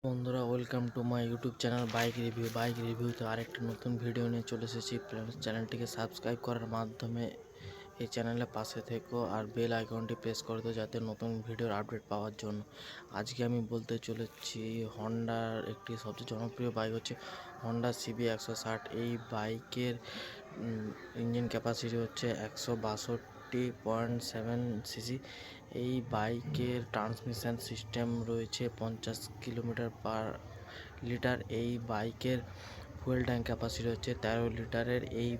বন্ধুরা, welcome to my YouTube channel bike রিভিউতে আরেকটি নতুন ভিডিও নিয়ে চলে এসেছি। চ্যানেলটিকে সাবস্ক্রাইব করার মাধ্যমে এই চ্যানেলের পাশে থেকো আর বেল আইকনটি প্রেস করে দাও যাতে নতুন ভিডিওর আপডেট পাওয়ার জন্য। আজকে আমি বলতে চলেছি হন্ডার একটি সবচেয়ে জনপ্রিয় বাইক হচ্ছে হন্ডা সিবি 160। এই বাইকের ইঞ্জিন ক্যাপাসিটি হচ্ছে 162.7 সিসি। এই বাইকের ট্রান্সমিশন সিস্টেম রয়েছে 50 কিলোমিটার/লিটার। এই বাইকের ফুয়েল ট্যাঙ্ক ক্যাপাসিটি হচ্ছে 13 লিটারের। এই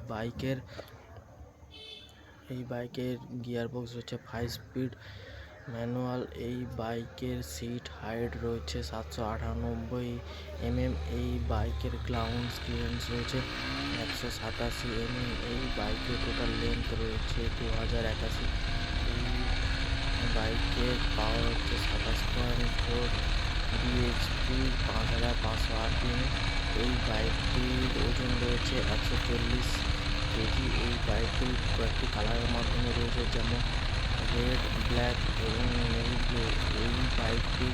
বাইকের গিয়ারবক্স হচ্ছে 5 স্পিড ম্যানুয়াল। এই বাইকের সিট হাইট রয়েছে 798 mm। এই বাইকের গ্রাউন্ড ক্লিয়ারেন্স রয়েছে 187 mm। এই বাইকের টোটাল লেন্থ রয়েছে 2081। এই বাইকের পাওয়ার হচ্ছে 27.4 bhp, 5500 rpm। এই বাইকটির ওজন রয়েছে 140 কেজি। এই বাইকটি কয়েকটি কালারের মাধ্যমে রয়েছে, যেমন রেড, ব্ল্যাক এবং নেভি ব্লু। এই বাইকটি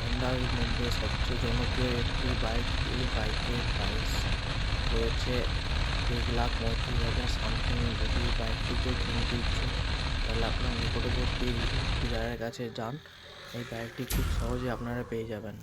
হন্ডার মধ্যে সবচেয়ে জনপ্রিয় একটি বাইক। এই বাইকের প্রাইস রয়েছে 1,35,000 সামথিং। যদি এই বাইকটি কেউ কিনতে ইচ্ছুক তাহলে আপনার নিকটবর্তী ডিলারের কাছে যান। এই বাইকটি খুব সহজে আপনারা পেয়ে যাবেন।